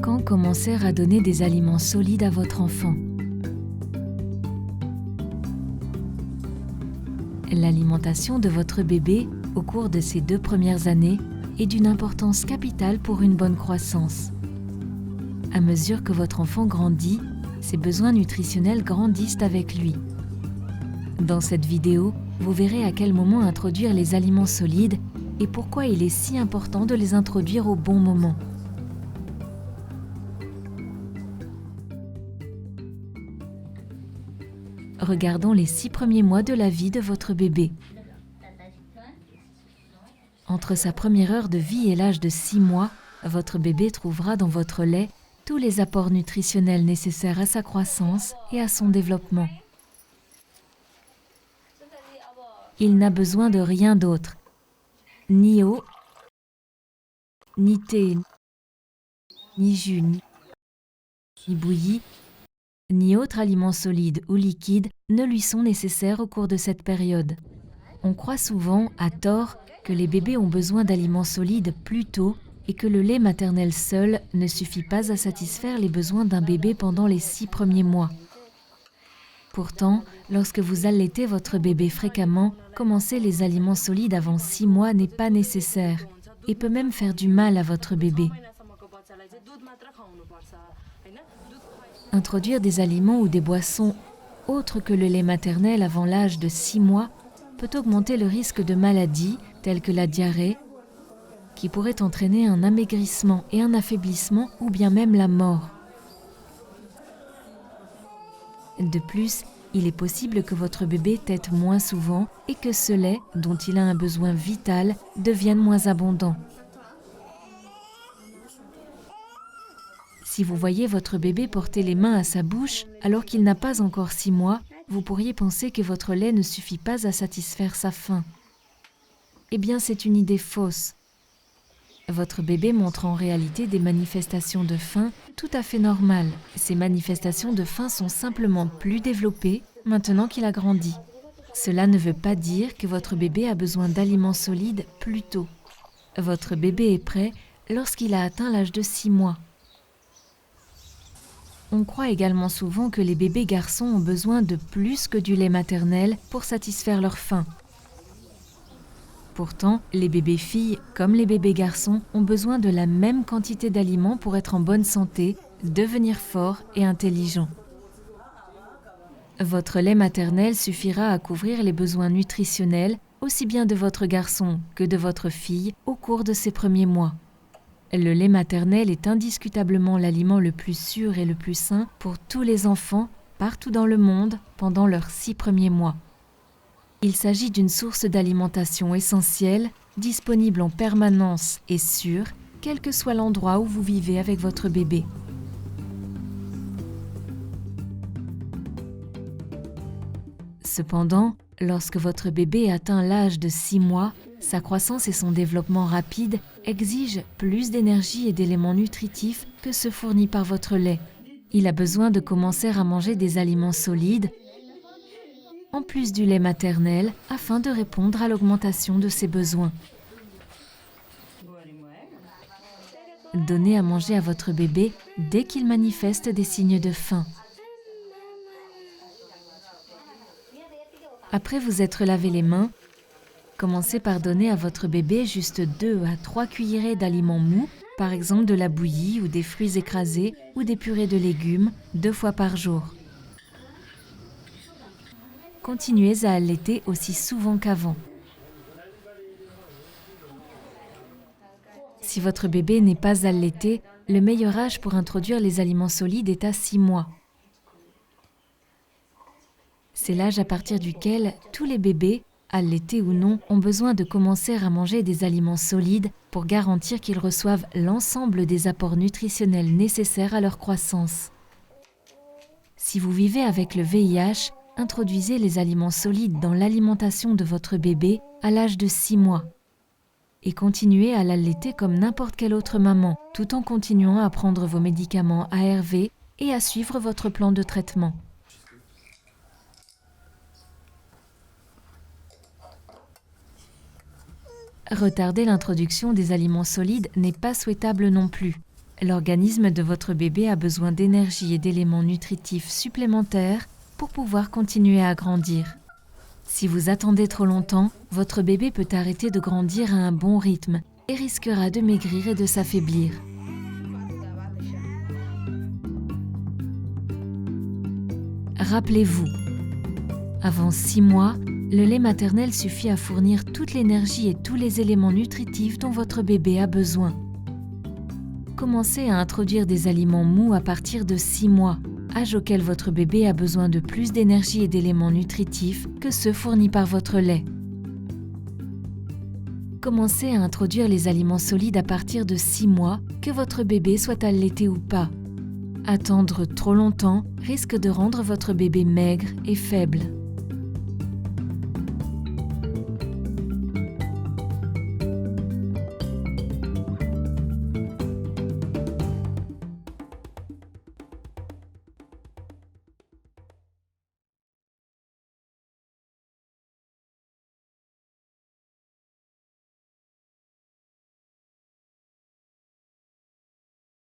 Quand commencer à donner des aliments solides à votre enfant? L'alimentation de votre bébé au cours de ses 2 premières années est d'une importance capitale pour une bonne croissance. À mesure que votre enfant grandit, ses besoins nutritionnels grandissent avec lui. Dans cette vidéo, vous verrez à quel moment introduire les aliments solides et pourquoi il est si important de les introduire au bon moment. Regardons les 6 premiers mois de la vie de votre bébé. Entre sa première heure de vie et l'âge de 6 mois, votre bébé trouvera dans votre lait tous les apports nutritionnels nécessaires à sa croissance et à son développement. Il n'a besoin de rien d'autre, ni eau, ni thé, ni jus, ni bouillie, ni autres aliments solides ou liquides ne lui sont nécessaires au cours de cette période. On croit souvent, à tort, que les bébés ont besoin d'aliments solides plus tôt et que le lait maternel seul ne suffit pas à satisfaire les besoins d'un bébé pendant les 6 premiers mois. Pourtant, lorsque vous allaitez votre bébé fréquemment, commencer les aliments solides avant 6 mois n'est pas nécessaire et peut même faire du mal à votre bébé. Introduire des aliments ou des boissons autres que le lait maternel avant l'âge de 6 mois peut augmenter le risque de maladies telles que la diarrhée, qui pourrait entraîner un amaigrissement et un affaiblissement ou bien même la mort. De plus, il est possible que votre bébé tète moins souvent et que ce lait, dont il a un besoin vital, devienne moins abondant. Si vous voyez votre bébé porter les mains à sa bouche alors qu'il n'a pas encore 6 mois, vous pourriez penser que votre lait ne suffit pas à satisfaire sa faim. Eh bien, c'est une idée fausse. Votre bébé montre en réalité des manifestations de faim tout à fait normales. Ces manifestations de faim sont simplement plus développées maintenant qu'il a grandi. Cela ne veut pas dire que votre bébé a besoin d'aliments solides plus tôt. Votre bébé est prêt lorsqu'il a atteint l'âge de 6 mois. On croit également souvent que les bébés garçons ont besoin de plus que du lait maternel pour satisfaire leur faim. Pourtant, les bébés filles, comme les bébés garçons, ont besoin de la même quantité d'aliments pour être en bonne santé, devenir forts et intelligents. Votre lait maternel suffira à couvrir les besoins nutritionnels aussi bien de votre garçon que de votre fille au cours de ses premiers mois. Le lait maternel est indiscutablement l'aliment le plus sûr et le plus sain pour tous les enfants partout dans le monde pendant leurs 6 premiers mois. Il s'agit d'une source d'alimentation essentielle, disponible en permanence et sûre, quel que soit l'endroit où vous vivez avec votre bébé. Cependant, lorsque votre bébé atteint l'âge de 6 mois, sa croissance et son développement rapide exigent plus d'énergie et d'éléments nutritifs que ceux fournis par votre lait. Il a besoin de commencer à manger des aliments solides, en plus du lait maternel, afin de répondre à l'augmentation de ses besoins. Donnez à manger à votre bébé dès qu'il manifeste des signes de faim. Après vous être lavé les mains, commencez par donner à votre bébé juste 2 à 3 cuillerées d'aliments mous, par exemple de la bouillie ou des fruits écrasés ou des purées de légumes, 2 fois par jour. Continuez à allaiter aussi souvent qu'avant. Si votre bébé n'est pas allaité, le meilleur âge pour introduire les aliments solides est à 6 mois. C'est l'âge à partir duquel tous les bébés, allaités ou non, ont besoin de commencer à manger des aliments solides pour garantir qu'ils reçoivent l'ensemble des apports nutritionnels nécessaires à leur croissance. Si vous vivez avec le VIH, introduisez les aliments solides dans l'alimentation de votre bébé à l'âge de 6 mois et continuez à l'allaiter comme n'importe quelle autre maman, tout en continuant à prendre vos médicaments ARV et à suivre votre plan de traitement. Retarder l'introduction des aliments solides n'est pas souhaitable non plus. L'organisme de votre bébé a besoin d'énergie et d'éléments nutritifs supplémentaires pour pouvoir continuer à grandir. Si vous attendez trop longtemps, votre bébé peut arrêter de grandir à un bon rythme et risquera de maigrir et de s'affaiblir. Rappelez-vous, avant 6 mois, le lait maternel suffit à fournir toute l'énergie et tous les éléments nutritifs dont votre bébé a besoin. Commencez à introduire des aliments mous à partir de 6 mois, âge auquel votre bébé a besoin de plus d'énergie et d'éléments nutritifs que ceux fournis par votre lait. Commencez à introduire les aliments solides à partir de 6 mois, que votre bébé soit allaité ou pas. Attendre trop longtemps risque de rendre votre bébé maigre et faible.